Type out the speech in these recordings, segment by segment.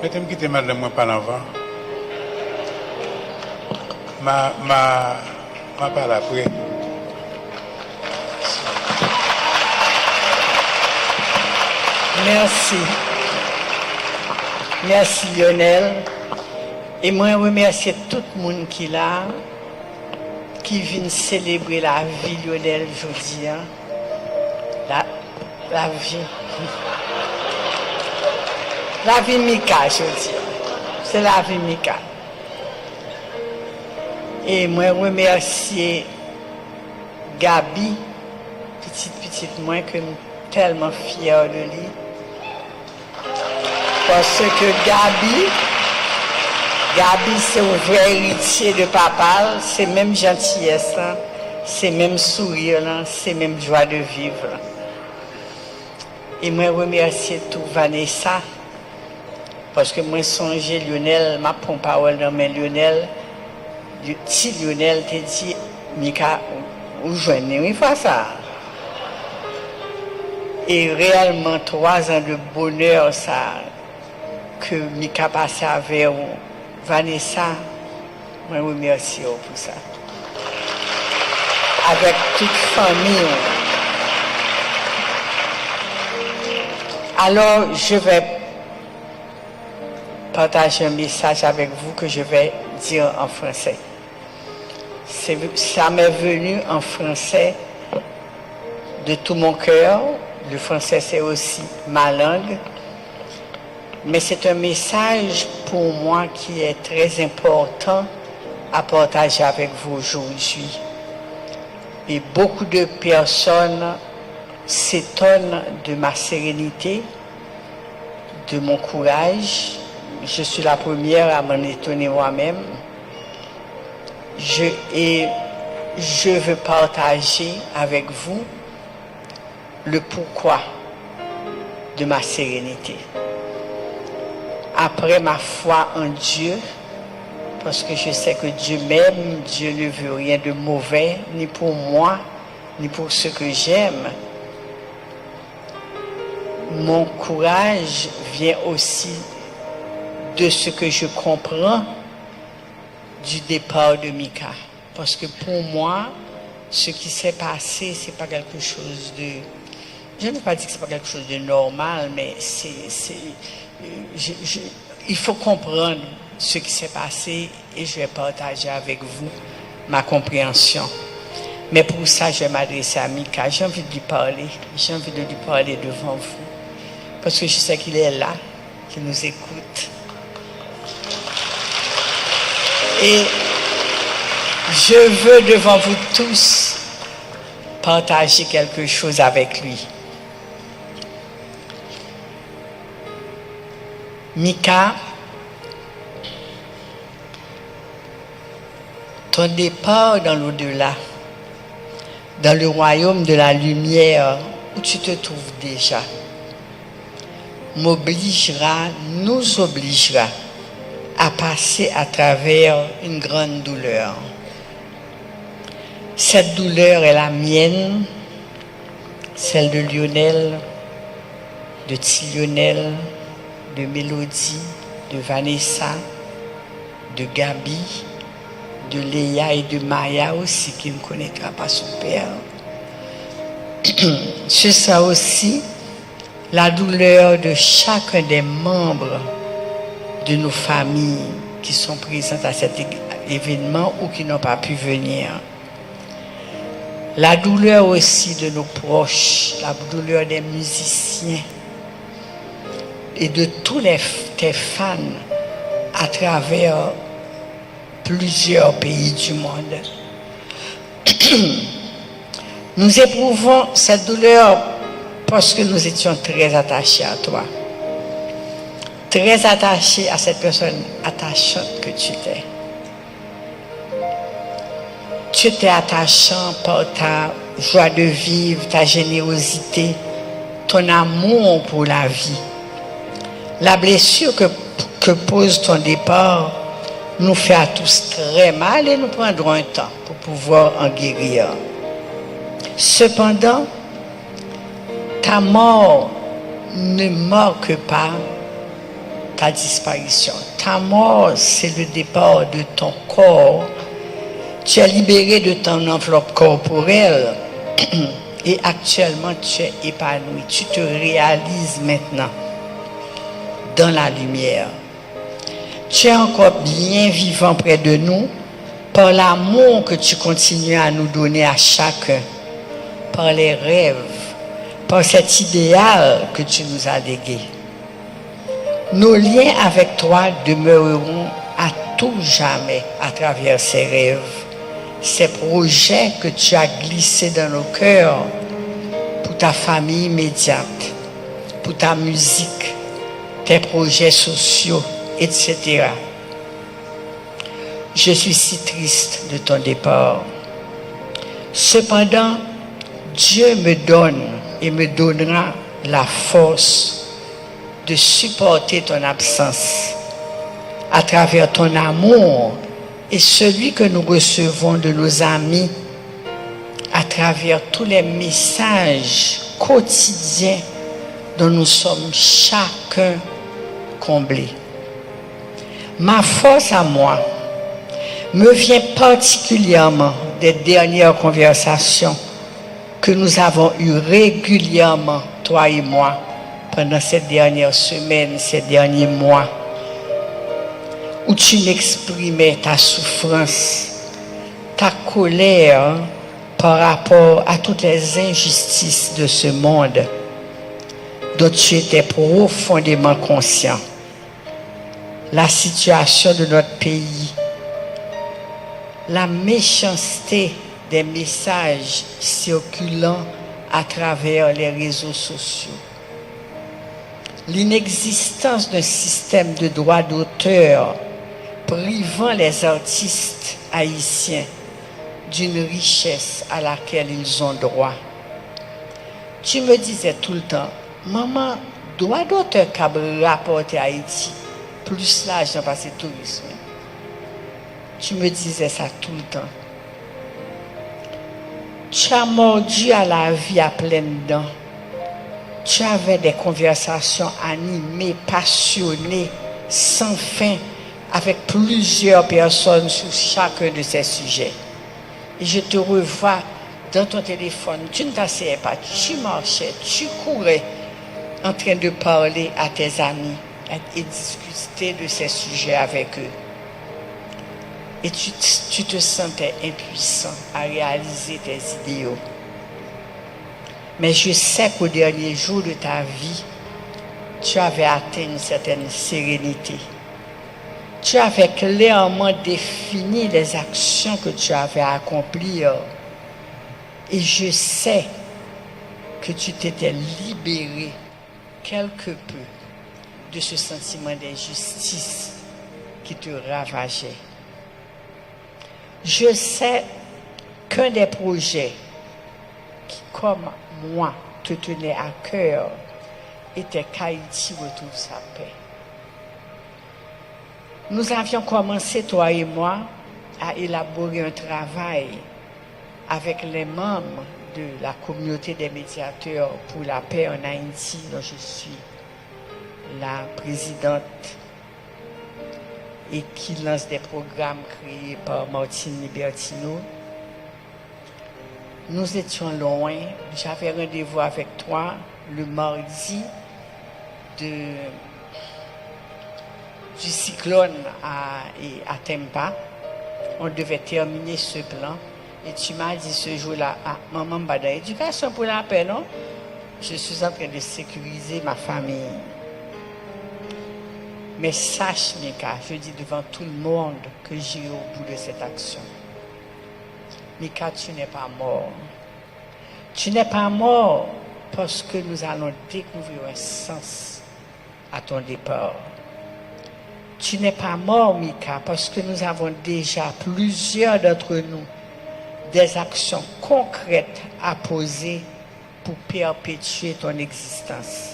Mettez-moi quitter madame moi par l'avant. Ma parle après. Merci. Merci Lionel. Et moi, remercie tout le monde qui est là, qui vient célébrer la vie Lionel aujourd'hui. La vie. La vie Mika, je dis. C'est la vie Mika. Et moi, remercie Gabi, petite moi, que je suis tellement fière de lui. Parce que Gabi, c'est un vrai héritier de papa, c'est même gentillesse, là, c'est même sourire, là, c'est même joie de vivre. Là. Et moi, remercie tout Vanessa, parce que moi, songe Lionel, ma prends parole dans mes Lionel, si Lionel te dit, Mika, où joignez, il faut ça. Et réellement, 3 ans de bonheur, ça, que Mika passe avec Vanessa, moi, je remercie pour ça. Avec toute famille. Alors, je vais partager un message avec vous que je vais dire en français. Ça m'est venu en français de tout mon cœur. Le français, c'est aussi ma langue. Mais c'est un message pour moi qui est très important à partager avec vous aujourd'hui. Et beaucoup de personnes s'étonnent de ma sérénité, de mon courage. Je suis la première à m'en étonner moi-même. Et je veux partager avec vous le pourquoi de ma sérénité. Après ma foi en Dieu, parce que je sais que Dieu m'aime, Dieu ne veut rien de mauvais, ni pour moi, ni pour ceux que j'aime. Mon courage vient aussi de ce que je comprends du départ de Mika. Parce que pour moi, ce qui s'est passé, c'est pas quelque chose de... Je ne veux pas dire que c'est pas quelque chose de normal, mais il faut comprendre ce qui s'est passé et je vais partager avec vous ma compréhension. Mais pour ça, je vais m'adresser à Mika. J'ai envie de lui parler. J'ai envie de lui parler devant vous. Parce que je sais qu'il est là, qu'il nous écoute. Et je veux devant vous tous partager quelque chose avec lui. Mika, ton départ dans l'au-delà, dans le royaume de la lumière où tu te trouves déjà, nous obligera à passer à travers une grande douleur. Cette douleur est la mienne, celle de Lionel, de Lionel, de Mélodie, de Vanessa, de Gabi, de Léa et de Maya aussi, qui ne connaîtra pas son père. Ce sera aussi la douleur de chacun des membres de nos familles qui sont présentes à cet événement ou qui n'ont pas pu venir. La douleur aussi de nos proches, la douleur des musiciens et de tous tes fans à travers plusieurs pays du monde. Nous éprouvons cette douleur parce que nous étions très attachés à toi. Très attachés à cette personne attachante que tu étais. Tu étais attachant par ta joie de vivre, ta générosité, ton amour pour la vie. La blessure que pose ton départ nous fait à tous très mal et nous prendrons un temps pour pouvoir en guérir. Cependant, ta mort ne marque pas ta disparition. Ta mort, c'est le départ de ton corps. Tu es libéré de ton enveloppe corporelle et actuellement tu es épanoui. Tu te réalises maintenant dans la lumière. Tu es encore bien vivant près de nous par l'amour que tu continues à nous donner à chacun, par les rêves, par cet idéal que tu nous as légué. Nos liens avec toi demeureront à tout jamais à travers ces rêves, ces projets que tu as glissés dans nos cœurs pour ta famille immédiate, pour ta musique, tes projets sociaux, etc. Je suis si triste de ton départ. Cependant, Dieu me donne et me donnera la force de supporter ton absence à travers ton amour et celui que nous recevons de nos amis à travers tous les messages quotidiens dont nous sommes chacun comblés. Ma force à moi me vient particulièrement des dernières conversations que nous avons eues régulièrement, toi et moi, pendant ces dernières semaines, ces derniers mois, où tu m'exprimais ta souffrance, ta colère par rapport à toutes les injustices de ce monde dont tu étais profondément conscient. La situation de notre pays, la méchanceté des messages circulant à travers les réseaux sociaux, l'inexistence d'un système de droit d'auteur privant les artistes haïtiens d'une richesse à laquelle ils ont droit. Tu me disais tout le temps, maman, droit d'auteur qu'a rapporté à Haïti, plus l'argent parce que tourisme. Tu me disais ça tout le temps. Tu as mordu à la vie à pleines dents. Tu avais des conversations animées, passionnées, sans fin, avec plusieurs personnes sur chacun de ces sujets. Et je te revois dans ton téléphone. Tu ne t'asseyais pas, tu marchais, tu courais en train de parler à tes amis et discuter de ces sujets avec eux. Et tu te sentais impuissant à réaliser tes idéaux. Mais je sais qu'au dernier jour de ta vie, tu avais atteint une certaine sérénité. Tu avais clairement défini les actions que tu avais à accomplir. Et je sais que tu t'étais libéré quelque peu de ce sentiment d'injustice qui te ravageait. Je sais qu'un des projets qui, comme moi, te tenait à cœur était qu'Haïti retrouve sa paix. Nous avions commencé, toi et moi, à élaborer un travail avec les membres de la communauté des médiateurs pour la paix en Haïti, dont je suis la présidente et qui lance des programmes créés par Martine Libertino. Nous étions loin. J'avais rendez-vous avec toi le mardi du cyclone à Tempa. On devait terminer ce plan. Et tu m'as dit ce jour-là, ah, maman Bada, éducation pour la paix, non? Je suis en train de sécuriser ma famille. Mais sache, Mika, je dis devant tout le monde que j'irai au bout de cette action. Mika, tu n'es pas mort. Tu n'es pas mort parce que nous allons découvrir un sens à ton départ. Tu n'es pas mort, Mika, parce que nous avons déjà, plusieurs d'entre nous, des actions concrètes à poser pour perpétuer ton existence.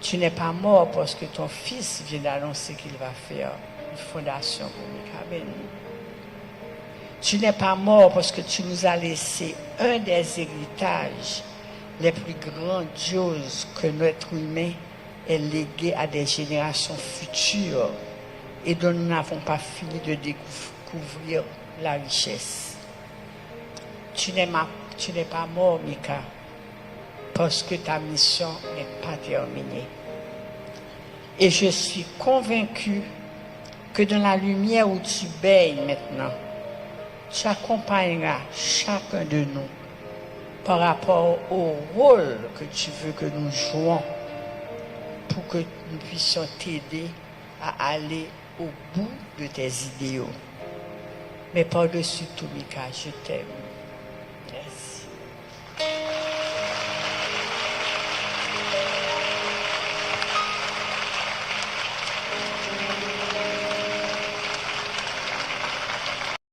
Tu n'es pas mort parce que ton fils vient d'annoncer qu'il va faire une fondation pour Mika Béni. Tu n'es pas mort parce que tu nous as laissé un des héritages les plus grandioses que notre humain est légué à des générations futures et dont nous n'avons pas fini de découvrir la richesse. Tu n'es pas mort, Mika, parce que ta mission n'est pas terminée. Et je suis convaincu que dans la lumière où tu baignes maintenant, tu accompagneras chacun de nous par rapport au rôle que tu veux que nous jouons pour que nous puissions t'aider à aller au bout de tes idéaux. Mais par-dessus tout, Mika, je t'aime.